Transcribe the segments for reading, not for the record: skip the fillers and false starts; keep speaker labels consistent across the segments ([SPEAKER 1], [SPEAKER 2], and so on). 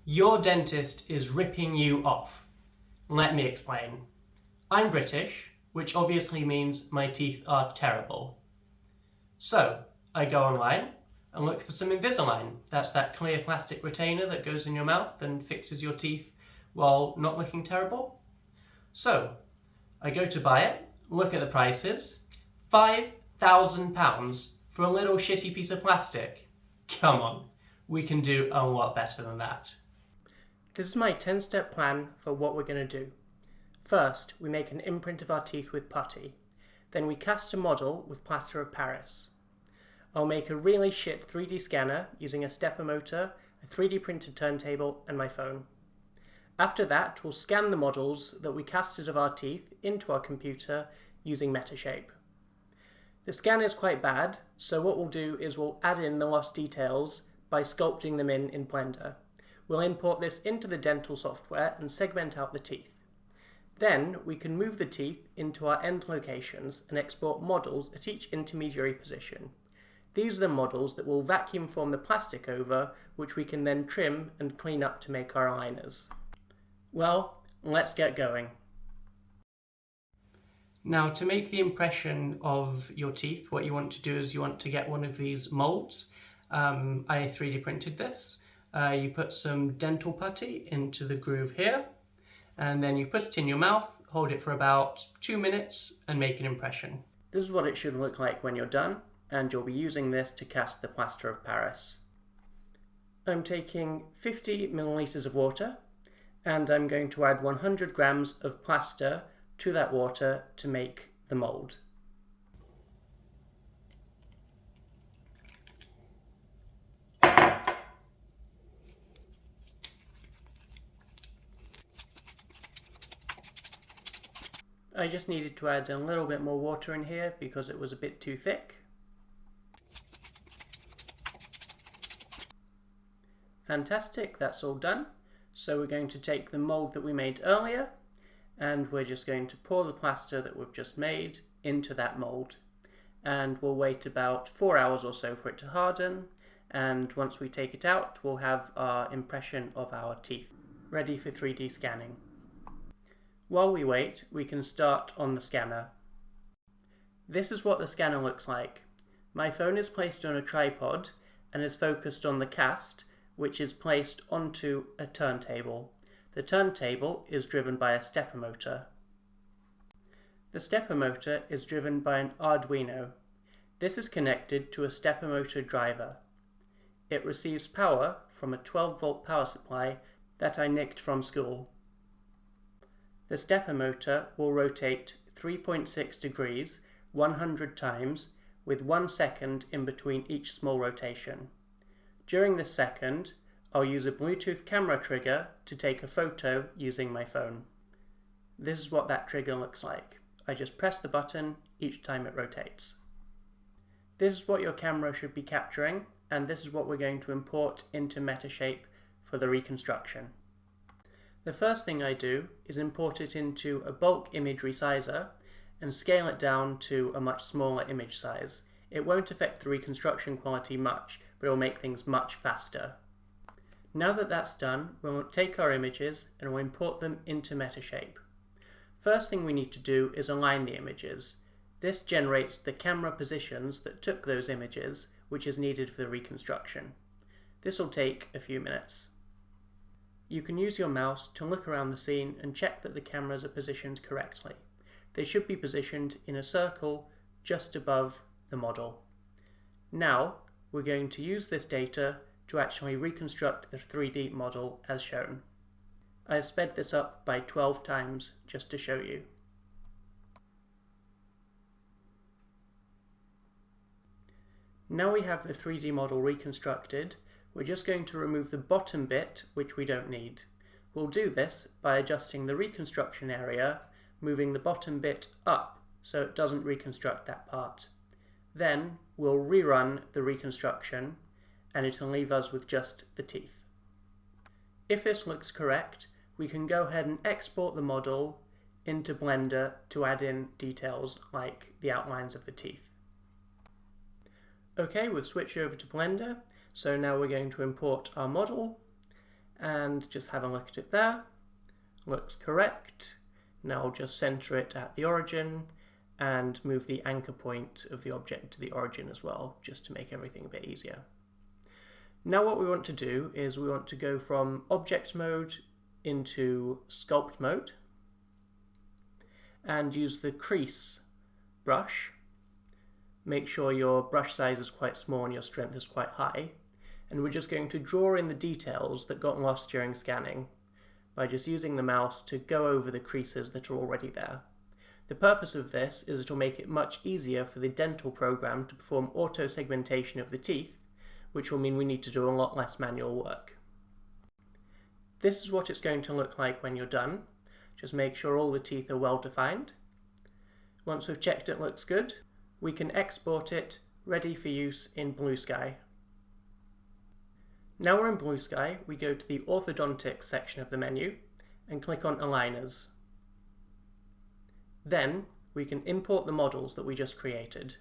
[SPEAKER 1] Your dentist is ripping you off. Let me explain. I'm British, which obviously means my teeth are terrible. So, I go online and look for some Invisalign. That's that clear plastic retainer that goes in your mouth and fixes your teeth while not looking terrible. So, I go to buy it, look at the prices. £5,000 for a little shitty piece of plastic. Come on, we can do a lot better than that.
[SPEAKER 2] This is my 10-step plan for what we're going to do. First, we make an imprint of our teeth with putty. Then we cast a model with plaster of Paris. I'll make a really shit 3D scanner using a stepper motor, a 3D printed turntable, and my phone. After that, we'll scan the models that we casted of our teeth into our computer using Metashape. The scan is quite bad, so what we'll do is we'll add in the lost details by sculpting them in Blender. We'll import this into the dental software and segment out the teeth. Then we can move the teeth into our end locations and export models at each intermediary position. These are the models that will vacuum form the plastic over, which we can then trim and clean up to make our aligners. Well, let's get going.
[SPEAKER 1] Now, to make the impression of your teeth, what you want to do is you want to get one of these molds. I 3D printed this. You put some dental putty into the groove here, and then you put it in your mouth, hold it for about 2 minutes, and make an impression.
[SPEAKER 2] This is what it should look like when you're done, and you'll be using this to cast the plaster of Paris. I'm taking 50 milliliters of water, and I'm going to add 100 grams of plaster to that water to make the mold. I just needed to add a little bit more water in here because it was a bit too thick. Fantastic, that's all done. So we're going to take the mold that we made earlier and we're just going to pour the plaster that we've just made into that mold. And we'll wait about 4 hours or so for it to harden, and once we take it out we'll have our impression of our teeth ready for 3D scanning. While we wait, we can start on the scanner. This is what the scanner looks like. My phone is placed on a tripod and is focused on the cast, which is placed onto a turntable. The turntable is driven by a stepper motor. The stepper motor is driven by an Arduino. This is connected to a stepper motor driver. It receives power from a 12-volt power supply that I nicked from school. The stepper motor will rotate 3.6 degrees 100 times with 1 second in between each small rotation. During this second, I'll use a Bluetooth camera trigger to take a photo using my phone. This is what that trigger looks like. I just press the button each time it rotates. This is what your camera should be capturing, and this is what we're going to import into Metashape for the reconstruction. The first thing I do is import it into a bulk image resizer and scale it down to a much smaller image size. It won't affect the reconstruction quality much, but it will make things much faster. Now that that's done, we'll take our images and we'll import them into Metashape. First thing we need to do is align the images. This generates the camera positions that took those images, which is needed for the reconstruction. This will take a few minutes. You can use your mouse to look around the scene and check that the cameras are positioned correctly. They should be positioned in a circle just above the model. Now, we're going to use this data to actually reconstruct the 3D model as shown. I've sped this up by 12 times just to show you. Now we have the 3D model reconstructed, we're just going to remove the bottom bit, which we don't need. We'll do this by adjusting the reconstruction area, moving the bottom bit up so it doesn't reconstruct that part. Then we'll rerun the reconstruction and it'll leave us with just the teeth. If this looks correct, we can go ahead and export the model into Blender to add in details like the outlines of the teeth. Okay, we'll switch over to Blender. So now we're going to import our model, and just have a look at it there. Looks correct. Now I'll just center it at the origin and move the anchor point of the object to the origin as well, just to make everything a bit easier. Now what we want to do is we want to go from object mode into sculpt mode and use the crease brush. Make sure your brush size is quite small and your strength is quite high, and we're just going to draw in the details that got lost during scanning by just using the mouse to go over the creases that are already there. The purpose of this is it will make it much easier for the dental program to perform auto-segmentation of the teeth, which will mean we need to do a lot less manual work. This is what it's going to look like when you're done. Just make sure all the teeth are well defined. Once we've checked it looks good, we can export it, ready for use in Blue Sky. Now we're in Blue Sky, we go to the Orthodontics section of the menu and click on Aligners. Then we can import the models that we just created.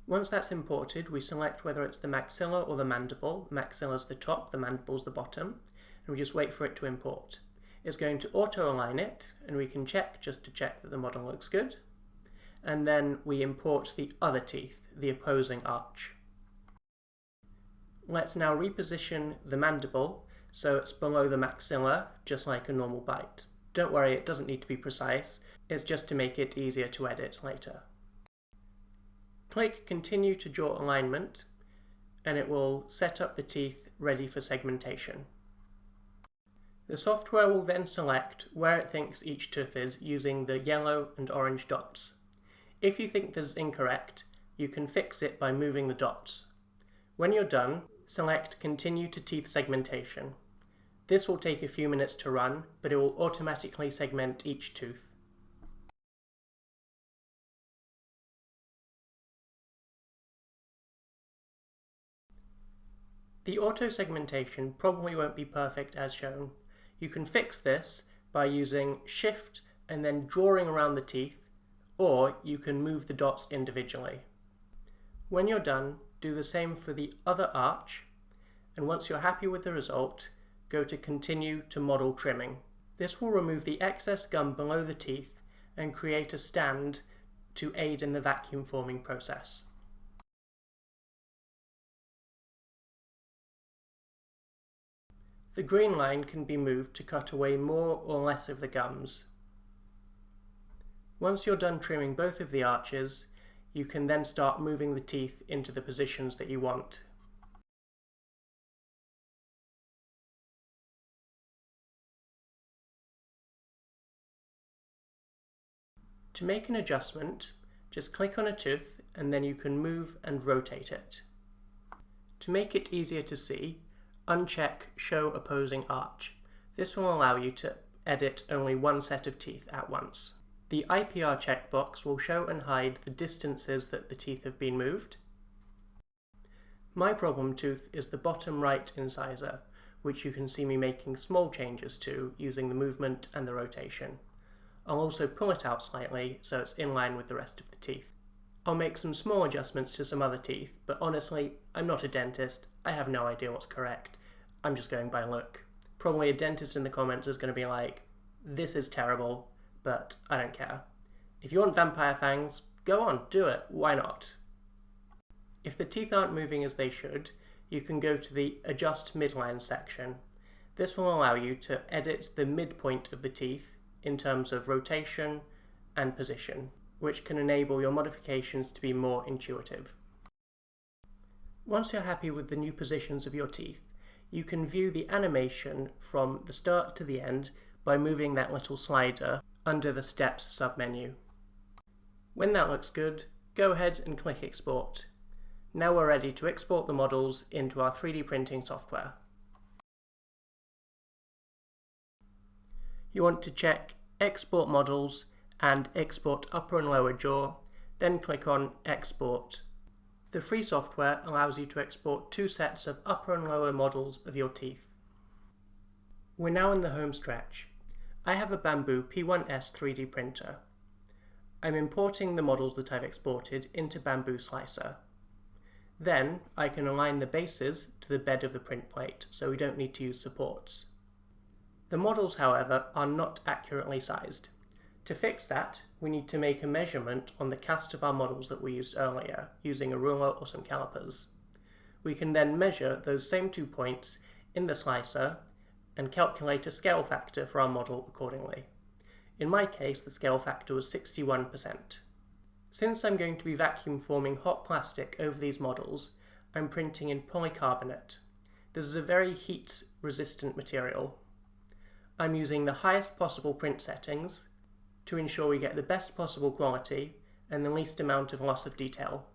[SPEAKER 2] Once that's imported, we select whether it's the maxilla or the mandible. The maxilla's the top, the mandible's the bottom, and we just wait for it to import. It's going to auto-align it, and we can check just to check that the model looks good. And then we import the other teeth, the opposing arch. Let's now reposition the mandible so it's below the maxilla, just like a normal bite. Don't worry, it doesn't need to be precise, it's just to make it easier to edit later. Click Continue to draw alignment, and it will set up the teeth ready for segmentation. The software will then select where it thinks each tooth is using the yellow and orange dots. If you think this is incorrect, you can fix it by moving the dots. When you're done, select Continue to Teeth Segmentation. This will take a few minutes to run, but it will automatically segment each tooth. The auto-segmentation probably won't be perfect as shown. You can fix this by using Shift and then drawing around the teeth, or you can move the dots individually. When you're done, do the same for the other arch, and once you're happy with the result, go to Continue to Model Trimming. This will remove the excess gum below the teeth and create a stand to aid in the vacuum forming process. The green line can be moved to cut away more or less of the gums. Once you're done trimming both of the arches, you can then start moving the teeth into the positions that you want. To make an adjustment, just click on a tooth and then you can move and rotate it. To make it easier to see, uncheck Show Opposing Arch. This will allow you to edit only one set of teeth at once. The IPR checkbox will show and hide the distances that the teeth have been moved. My problem tooth is the bottom right incisor, which you can see me making small changes to using the movement and the rotation. I'll also pull it out slightly so it's in line with the rest of the teeth. I'll make some small adjustments to some other teeth, but honestly, I'm not a dentist, I have no idea what's correct. I'm just going by look. Probably a dentist in the comments is going to be like, this is terrible, but I don't care. If you want vampire fangs, go on, do it, why not? If the teeth aren't moving as they should, you can go to the Adjust Midline section. This will allow you to edit the midpoint of the teeth in terms of rotation and position, which can enable your modifications to be more intuitive. Once you're happy with the new positions of your teeth, you can view the animation from the start to the end by moving that little slider under the Steps submenu. When that looks good, go ahead and click Export. Now we're ready to export the models into our 3D printing software. You want to check Export Models and Export Upper and Lower Jaw, then click on Export. The free software allows you to export two sets of upper and lower models of your teeth. We're now in the home stretch. I have a Bamboo P1S 3D printer. I'm importing the models that I've exported into Bamboo Slicer. Then I can align the bases to the bed of the print plate, so we don't need to use supports. The models, however, are not accurately sized. To fix that, we need to make a measurement on the cast of our models that we used earlier, using a ruler or some calipers. We can then measure those same 2 points in the slicer and calculate a scale factor for our model accordingly. In my case, the scale factor was 61%. Since I'm going to be vacuum forming hot plastic over these models, I'm printing in polycarbonate. This is a very heat-resistant material. I'm using the highest possible print settings to ensure we get the best possible quality and the least amount of loss of detail.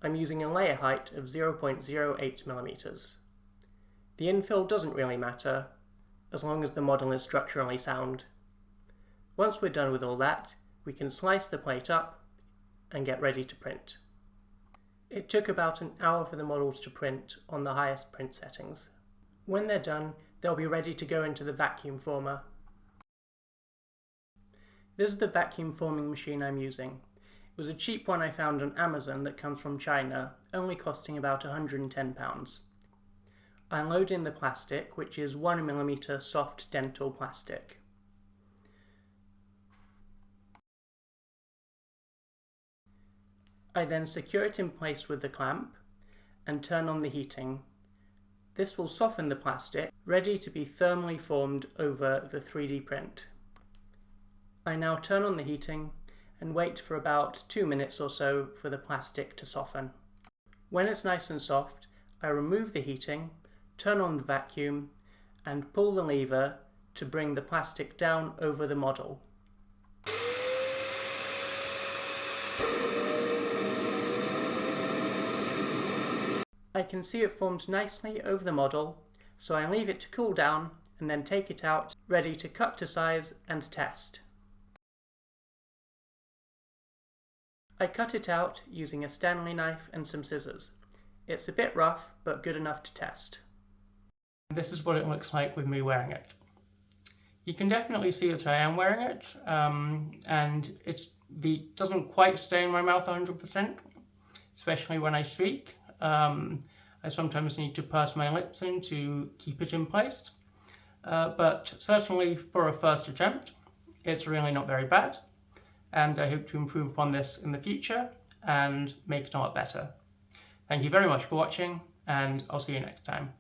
[SPEAKER 2] I'm using a layer height of 0.08mm. The infill doesn't really matter, as long as the model is structurally sound. Once we're done with all that, we can slice the plate up and get ready to print. It took about an hour for the models to print on the highest print settings. When they're done, they'll be ready to go into the vacuum former. This is the vacuum forming machine I'm using. It was a cheap one I found on Amazon that comes from China, only costing about £110. I load in the plastic, which is 1mm soft dental plastic. I then secure it in place with the clamp and turn on the heating. This will soften the plastic, ready to be thermally formed over the 3D print. I now turn on the heating and wait for about 2 minutes or so for the plastic to soften. When it's nice and soft, I remove the heating, turn on the vacuum, and pull the lever to bring the plastic down over the model. I can see it formed nicely over the model, so I leave it to cool down and then take it out, ready to cut to size and test. I cut it out using a Stanley knife and some scissors. It's a bit rough, but good enough to test.
[SPEAKER 1] This is what it looks like with me wearing it. You can definitely see that I am wearing it, and it doesn't quite stay in my mouth 100%, especially when I speak. I sometimes need to purse my lips in to keep it in place, but certainly for a first attempt, it's really not very bad, and I hope to improve upon this in the future and make it a lot better. Thank you very much for watching, and I'll see you next time.